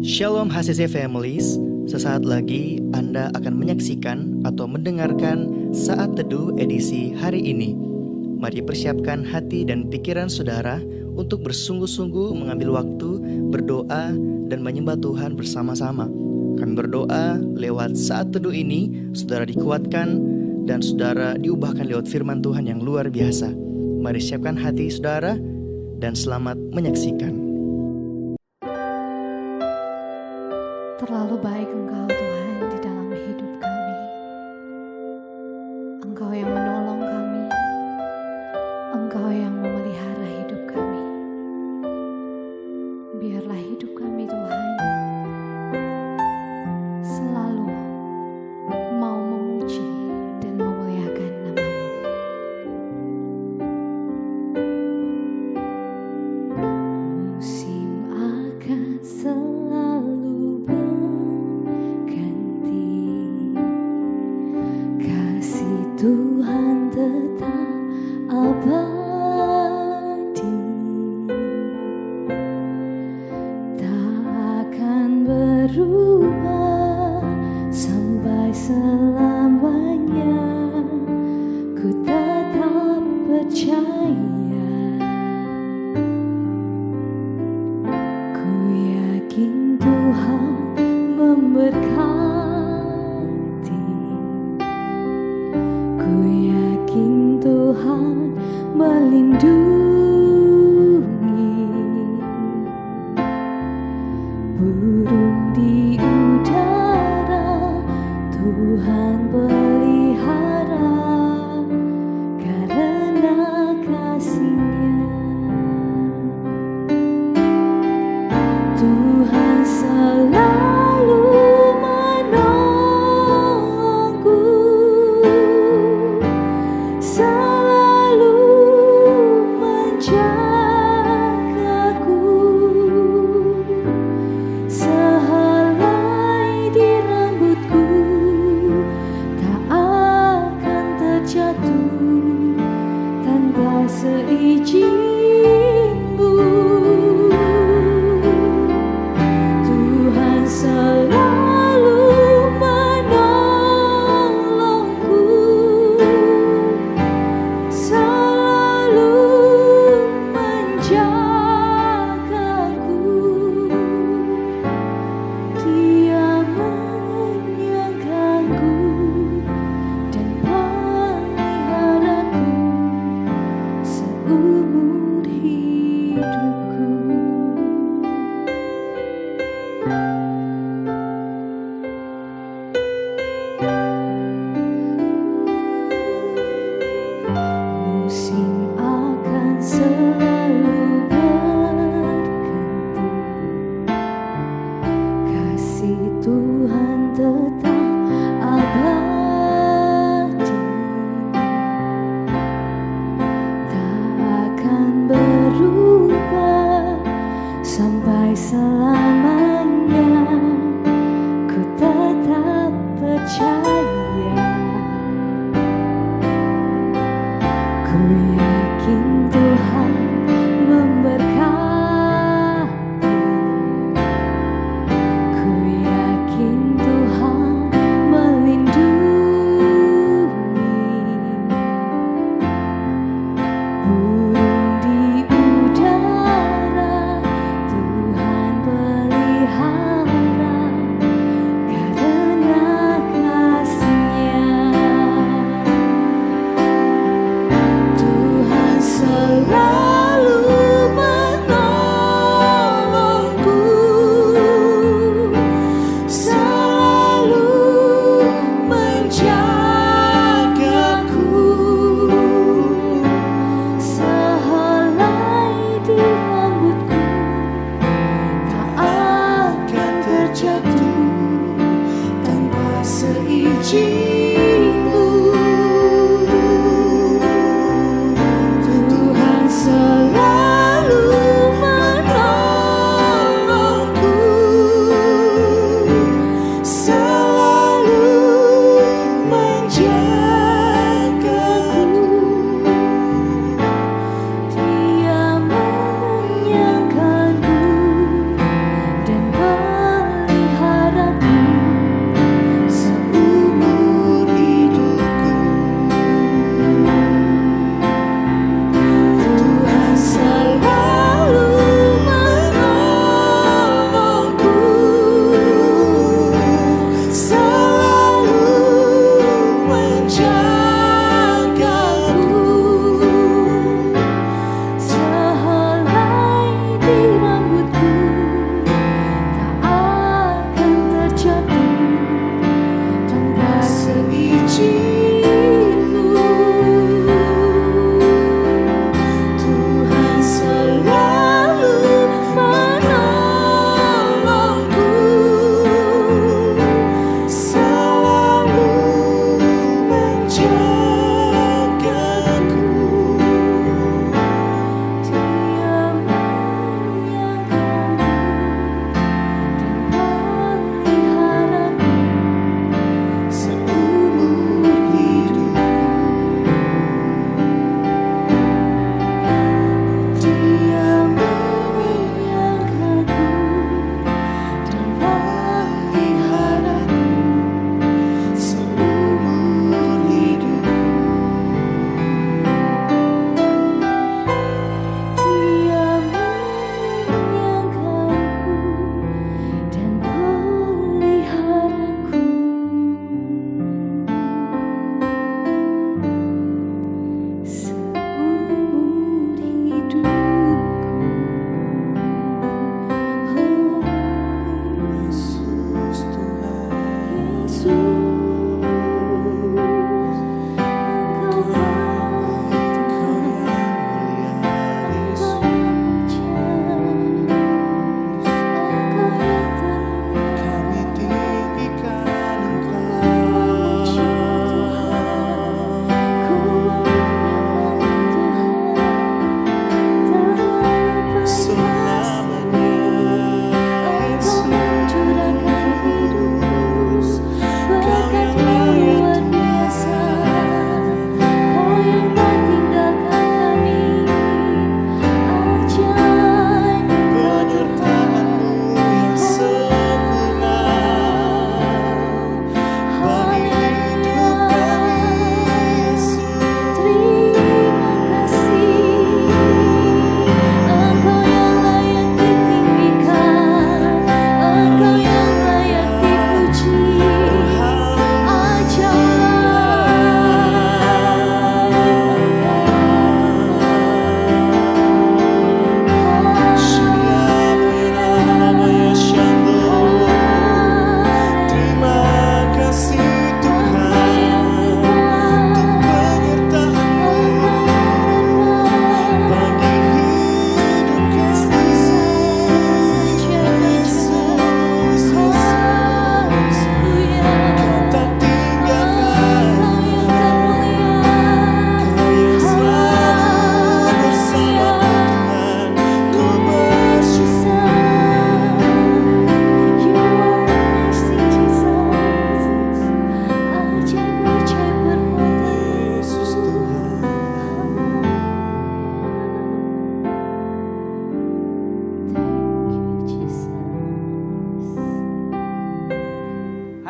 Shalom HCC Families, sesaat lagi Anda akan menyaksikan atau mendengarkan Saat Teduh edisi hari ini. Mari persiapkan hati dan pikiran saudara untuk bersungguh-sungguh mengambil waktu, berdoa, dan menyembah Tuhan bersama-sama. Kami berdoa lewat Saat Teduh ini, saudara dikuatkan dan saudara diubahkan lewat firman Tuhan yang luar biasa. Mari siapkan hati saudara dan selamat menyaksikan. Terlalu baik Engkau Tuhan di dalam hidup kami. Engkau yang menolong kami. Engkau yang memelihara hidup kami. Biarlah hidup kami Tuhan selalu mau memuji dan memuliakan nama-Mu. Musim akan selalu Tuhan tetap abadi, tak akan berubah sampai selamanya. Ku tetap percaya, ku yakin Tuhan memberkati. Tuhan melindungi burung di udara, Tuhan pelihara karena kasih-Nya. Tuhan selalu menolongku, selalu menjagaku, sehelai di rambutku tak akan terjatuh tanpa seizin-Mu. Tuhan selalu menolongku, selalu menjagaku. Dia menyanggaku dan peliharaku seumur hidupku. Musim akan selalu berganti, kasih Tuhan tetap abadi, tak akan berubah sampai selamanya. Ku tetap percaya, ku yakin Tuhan memberkati. Ku yakin Tuhan melindungi burung di udara, Tuhan pelihara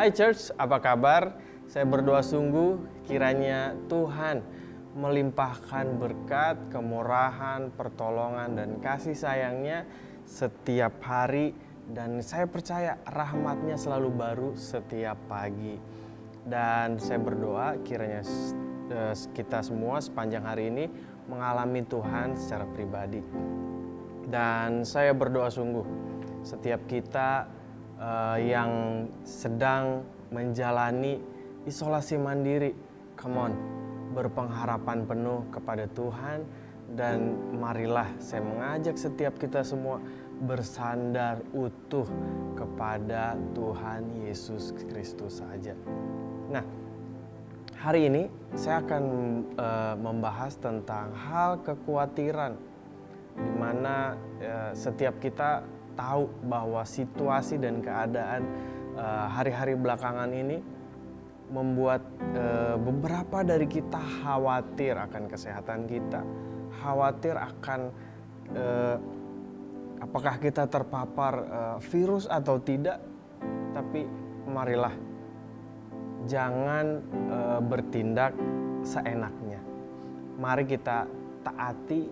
Hai Church, apa kabar? Saya berdoa sungguh kiranya Tuhan melimpahkan berkat, kemurahan, pertolongan, dan kasih sayangnya setiap hari. Dan saya percaya rahmatnya selalu baru setiap pagi. Dan saya berdoa kiranya kita semua sepanjang hari ini mengalami Tuhan secara pribadi. Dan saya berdoa sungguh setiap kita yang sedang menjalani isolasi mandiri, come on, berpengharapan penuh kepada Tuhan. Dan marilah saya mengajak setiap kita semua bersandar utuh kepada Tuhan Yesus Kristus saja. Nah, hari ini saya akan membahas tentang hal kekhawatiran, di mana setiap kita tahu bahwa situasi dan keadaan hari-hari belakangan ini membuat beberapa dari kita khawatir akan kesehatan kita, khawatir akan apakah kita terpapar virus atau tidak. Tapi marilah jangan bertindak seenaknya. Mari kita taati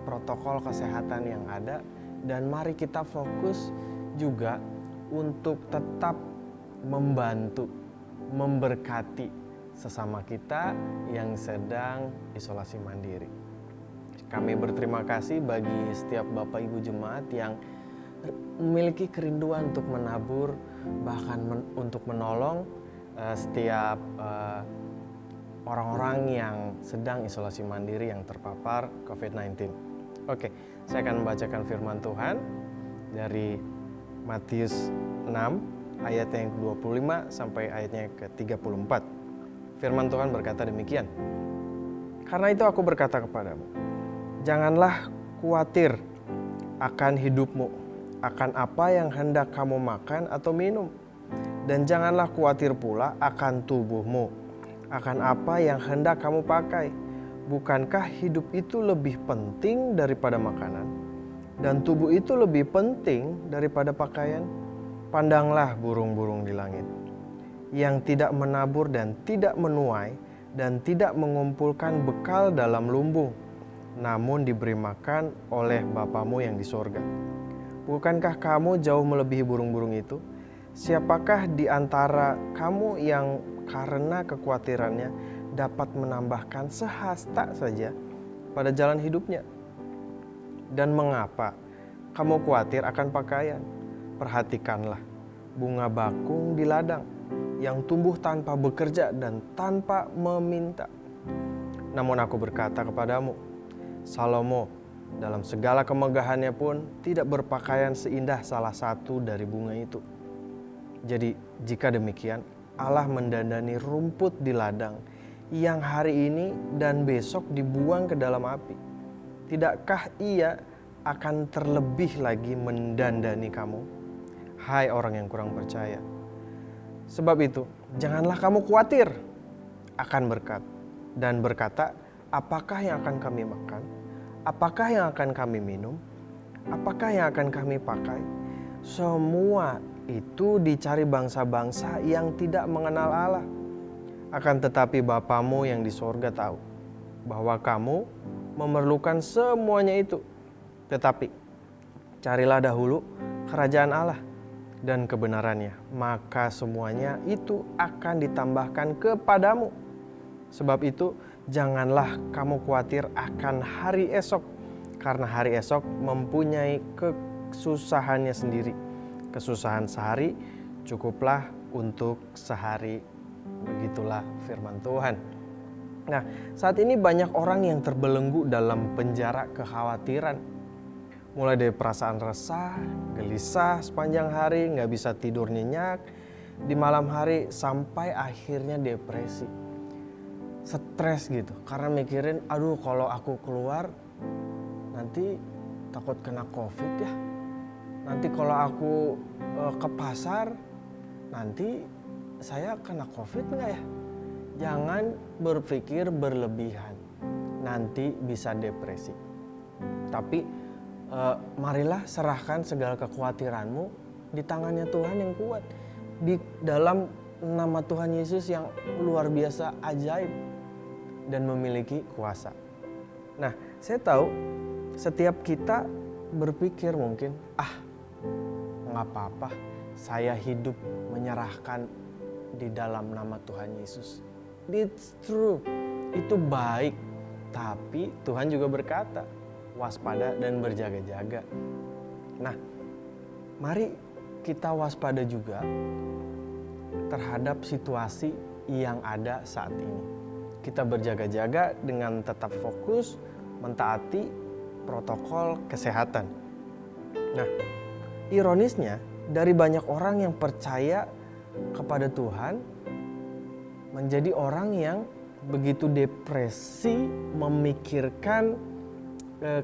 protokol kesehatan yang ada, dan mari kita fokus juga untuk tetap membantu, memberkati sesama kita yang sedang isolasi mandiri. Kami berterima kasih bagi setiap Bapak Ibu Jemaat yang memiliki kerinduan untuk menabur, bahkan untuk menolong setiap orang-orang yang sedang isolasi mandiri yang terpapar COVID-19. Oke, saya akan membacakan firman Tuhan dari Matius 6 ayat yang ke-25 sampai ayatnya ke-34. Firman Tuhan berkata demikian. Karena itu aku berkata kepadamu, janganlah khawatir akan hidupmu, akan apa yang hendak kamu makan atau minum. Dan janganlah khawatir pula akan tubuhmu, akan apa yang hendak kamu pakai. Bukankah hidup itu lebih penting daripada makanan, dan tubuh itu lebih penting daripada pakaian? Pandanglah burung-burung di langit, yang tidak menabur dan tidak menuai, dan tidak mengumpulkan bekal dalam lumbung, namun diberi makan oleh Bapamu yang di sorga. Bukankah kamu jauh melebihi burung-burung itu? Siapakah di antara kamu yang karena kekhawatirannya dapat menambahkan sehasta saja pada jalan hidupnya? Dan mengapa kamu khawatir akan pakaian? Perhatikanlah bunga bakung di ladang yang tumbuh tanpa bekerja dan tanpa meminta. Namun aku berkata kepadamu, Salomo dalam segala kemegahannya pun tidak berpakaian seindah salah satu dari bunga itu. Jadi jika demikian, Allah mendandani rumput di ladang yang hari ini dan besok dibuang ke dalam api. Tidakkah Ia akan terlebih lagi mendandani kamu, hai orang yang kurang percaya? Sebab itu, janganlah kamu khawatir akan berkat dan berkata, apakah yang akan kami makan? Apakah yang akan kami minum? Apakah yang akan kami pakai? Semua itu dicari bangsa-bangsa yang tidak mengenal Allah. Akan tetapi Bapamu yang di sorga tahu bahwa kamu memerlukan semuanya itu. Tetapi carilah dahulu kerajaan Allah dan kebenarannya, maka semuanya itu akan ditambahkan kepadamu. Sebab itu janganlah kamu khawatir akan hari esok, karena hari esok mempunyai kesusahannya sendiri. Kesusahan sehari cukuplah untuk sehari. Begitulah firman Tuhan. Nah, saat ini banyak orang yang terbelenggu dalam penjara kekhawatiran. Mulai dari perasaan resah, gelisah sepanjang hari, gak bisa tidur nyenyak di malam hari, sampai akhirnya depresi. Stres gitu, karena mikirin, aduh kalau aku keluar nanti takut kena COVID ya. Nanti kalau aku ke pasar, nanti saya kena COVID nggak ya? Jangan berpikir berlebihan, nanti bisa depresi. Tapi marilah serahkan segala kekhawatiranmu di tangannya Tuhan yang kuat. di dalam nama Tuhan Yesus yang luar biasa ajaib dan memiliki kuasa. Nah, saya tahu setiap kita berpikir mungkin, nggak apa-apa, saya hidup menyerahkan di dalam nama Tuhan Yesus. It's true, itu baik. Tapi Tuhan juga berkata, waspada dan berjaga-jaga. Nah, mari kita waspada juga terhadap situasi yang ada saat ini. Kita berjaga-jaga dengan tetap fokus mentaati protokol kesehatan. Nah, ironisnya dari banyak orang yang percaya kepada Tuhan menjadi orang yang begitu depresi memikirkan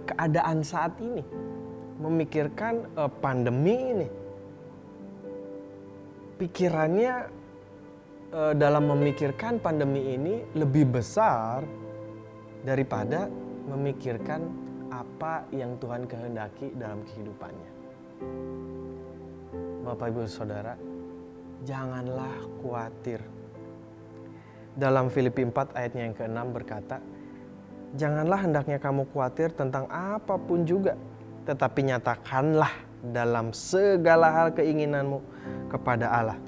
keadaan saat ini, memikirkan pandemi ini. Pikirannya dalam memikirkan pandemi ini lebih besar daripada memikirkan apa yang Tuhan kehendaki dalam kehidupannya. Bapak Ibu Saudara, janganlah khawatir. Dalam Filipi 4 ayatnya yang ke-6 berkata, janganlah hendaknya kamu khawatir tentang apapun juga, tetapi nyatakanlah dalam segala hal keinginanmu kepada Allah,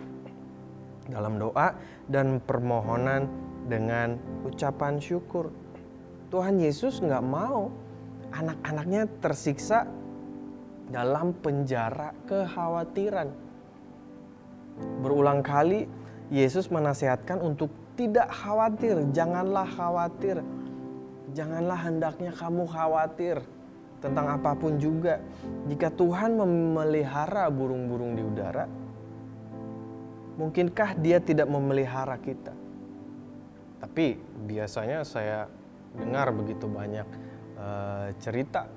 dalam doa dan permohonan dengan ucapan syukur. Tuhan Yesus gak mau anak-anaknya tersiksa dalam penjara kekhawatiran. Berulang kali Yesus menasihatkan untuk tidak khawatir, janganlah khawatir. Janganlah hendaknya kamu khawatir tentang apapun juga. Jika Tuhan memelihara burung-burung di udara, mungkinkah Dia tidak memelihara kita? Tapi biasanya saya dengar begitu banyak cerita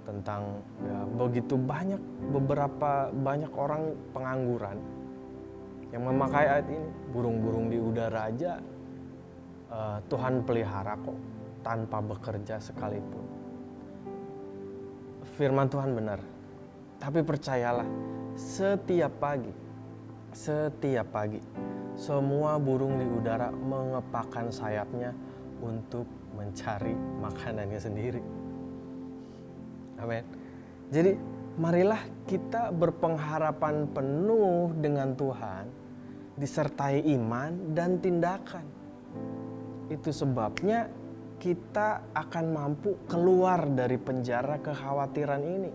tentang begitu banyak orang pengangguran yang memakai ayat ini. Burung-burung di udara aja Tuhan pelihara kok tanpa bekerja sekalipun. Firman Tuhan benar. Tapi percayalah, setiap pagi semua burung di udara mengepakkan sayapnya untuk mencari makanannya sendiri. Amin. Jadi marilah kita berpengharapan penuh dengan Tuhan, disertai iman dan tindakan. Itu sebabnya kita akan mampu keluar dari penjara kekhawatiran ini.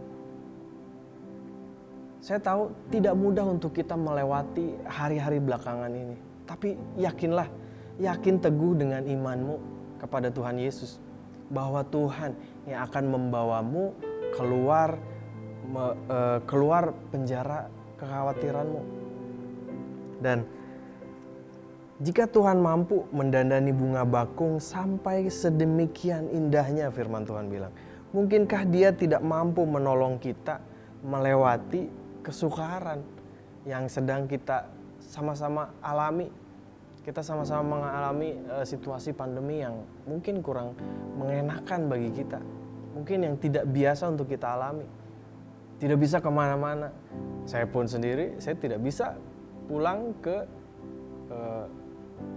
Saya tahu tidak mudah untuk kita melewati hari-hari belakangan ini. Tapi yakin teguh dengan imanmu kepada Tuhan Yesus, bahwa Tuhan yang akan membawamu keluar penjara kekhawatiranmu. Dan jika Tuhan mampu mendandani bunga bakung sampai sedemikian indahnya, firman Tuhan bilang, mungkinkah Dia tidak mampu menolong kita melewati kesukaran yang sedang kita sama-sama alami. Kita sama-sama mengalami situasi pandemi yang mungkin kurang mengenakan bagi kita. Mungkin yang tidak biasa untuk kita alami. Tidak bisa kemana-mana. Saya pun sendiri, saya tidak bisa pulang ke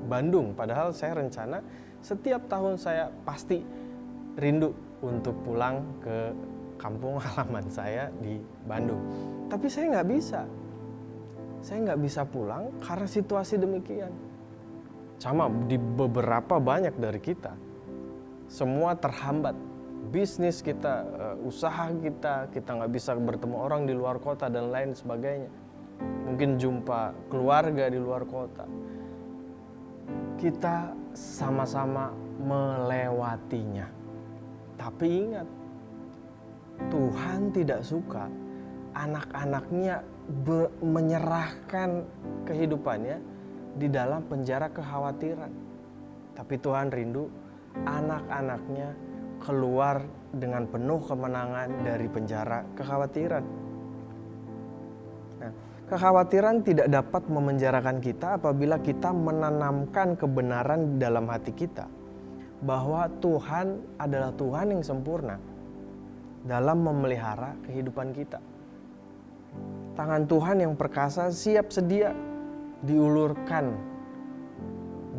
Bandung. Padahal saya rencana setiap tahun saya pasti rindu untuk pulang ke kampung halaman saya di Bandung. Tapi saya nggak bisa. Saya nggak bisa pulang karena situasi demikian. Sama di beberapa banyak dari kita. Semua terhambat. Bisnis kita, usaha kita nggak bisa bertemu orang di luar kota dan lain sebagainya. Mungkin jumpa keluarga di luar kota. Kita sama-sama melewatinya. Tapi ingat, Tuhan tidak suka anak-anaknya menyerahkan kehidupannya di dalam penjara kekhawatiran. Tapi Tuhan rindu anak-anaknya keluar dengan penuh kemenangan dari penjara kekhawatiran. Nah, kekhawatiran tidak dapat memenjarakan kita apabila kita menanamkan kebenaran dalam hati kita bahwa Tuhan adalah Tuhan yang sempurna dalam memelihara kehidupan kita. Tangan Tuhan yang perkasa siap sedia diulurkan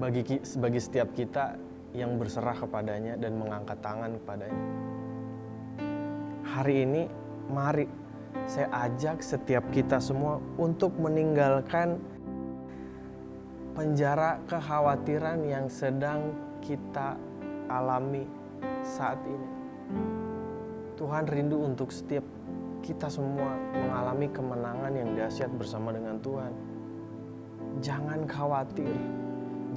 bagi setiap kita yang berserah kepadanya dan mengangkat tangan kepadanya. Hari ini mari saya ajak setiap kita semua untuk meninggalkan penjara kekhawatiran yang sedang kita alami saat ini. Tuhan rindu untuk setiap kita semua mengalami kemenangan yang dahsyat bersama dengan Tuhan. Jangan khawatir.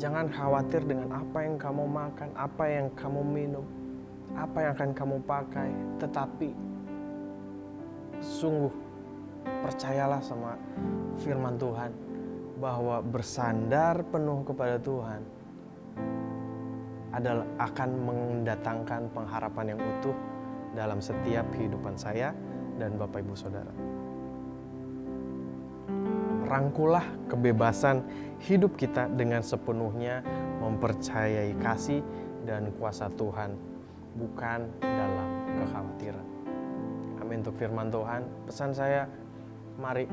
Jangan khawatir dengan apa yang kamu makan, apa yang kamu minum, apa yang akan kamu pakai. Tetapi sungguh percayalah sama firman Tuhan bahwa bersandar penuh kepada Tuhan adalah akan mendatangkan pengharapan yang utuh dalam setiap kehidupan saya dan Bapak Ibu Saudara. Rangkulah kebebasan hidup kita dengan sepenuhnya mempercayai kasih dan kuasa Tuhan, bukan dalam kekhawatiran. Amin untuk firman Tuhan. Pesan saya, mari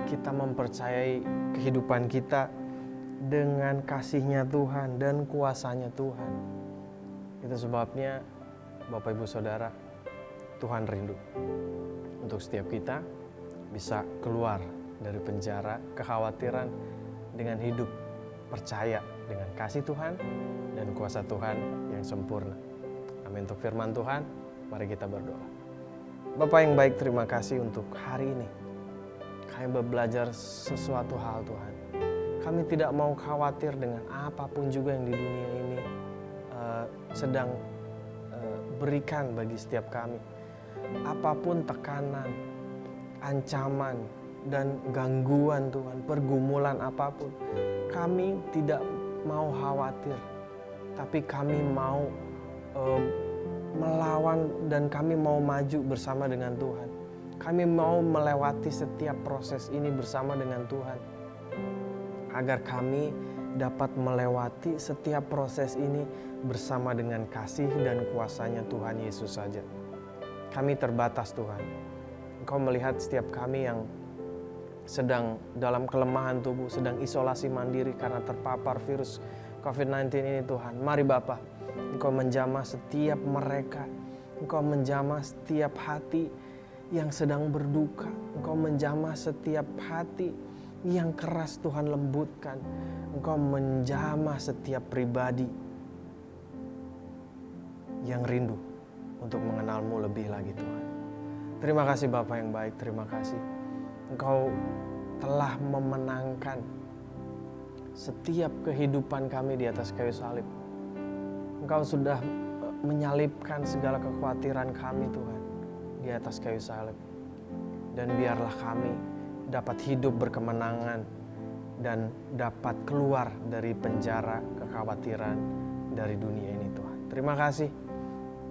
kita mempercayai kehidupan kita dengan kasih-Nya Tuhan dan kuasanya Tuhan. Itu sebabnya Bapak Ibu Saudara, Tuhan rindu untuk setiap kita bisa keluar dari penjara kekhawatiran dengan hidup percaya dengan kasih Tuhan dan kuasa Tuhan yang sempurna. Amin untuk firman Tuhan. Mari kita berdoa. Bapak yang baik, terima kasih untuk hari ini. Kami belajar sesuatu hal Tuhan. Kami tidak mau khawatir dengan apapun juga yang di dunia ini sedang berikan bagi setiap kami. Apapun tekanan, ancaman, dan gangguan Tuhan, pergumulan apapun, kami tidak mau khawatir, tapi kami mau melawan dan kami mau maju bersama dengan Tuhan. Kami mau melewati setiap proses ini bersama dengan Tuhan, agar kami dapat melewati setiap proses ini bersama dengan kasih dan kuasanya Tuhan Yesus saja. Kami terbatas Tuhan. Engkau melihat setiap kami yang sedang dalam kelemahan tubuh, sedang isolasi mandiri karena terpapar virus COVID-19 ini Tuhan. Mari Bapa, Engkau menjamah setiap mereka. Engkau menjamah setiap hati yang sedang berduka. Engkau menjamah setiap hati yang keras Tuhan lembutkan. Engkau menjamah setiap pribadi yang rindu untuk mengenal-Mu lebih lagi Tuhan. Terima kasih Bapa yang baik, terima kasih. Engkau telah memenangkan setiap kehidupan kami di atas kayu salib. Engkau sudah menyalibkan segala kekhawatiran kami Tuhan di atas kayu salib. Dan biarlah kami dapat hidup berkemenangan dan dapat keluar dari penjara kekhawatiran dari dunia ini Tuhan. Terima kasih.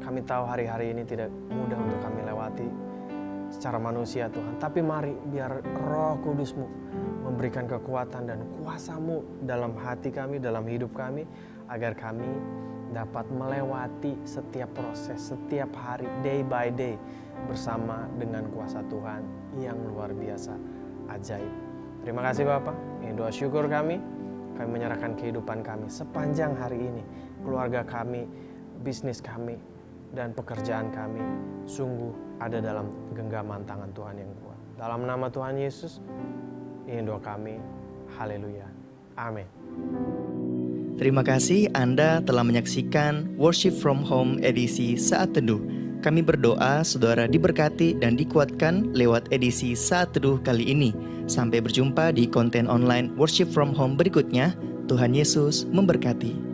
Kami tahu hari-hari ini tidak mudah untuk kami lewati secara manusia Tuhan. Tapi mari biar Roh Kudus-Mu memberikan kekuatan dan kuasa-Mu dalam hati kami, dalam hidup kami, agar kami dapat melewati setiap proses, setiap hari, day by day, bersama dengan kuasa Tuhan yang luar biasa, ajaib. Terima kasih Bapak. Ini doa syukur kami. Kami menyerahkan kehidupan kami sepanjang hari ini, keluarga kami, bisnis kami, dan pekerjaan kami sungguh ada dalam genggaman tangan Tuhan yang kuat. Dalam nama Tuhan Yesus, ini doa kami. Haleluya. Amin. Terima kasih Anda telah menyaksikan Worship from Home edisi Saat Teduh. Kami berdoa saudara diberkati dan dikuatkan lewat edisi Saat Teduh kali ini. Sampai berjumpa di konten online Worship from Home berikutnya. Tuhan Yesus memberkati.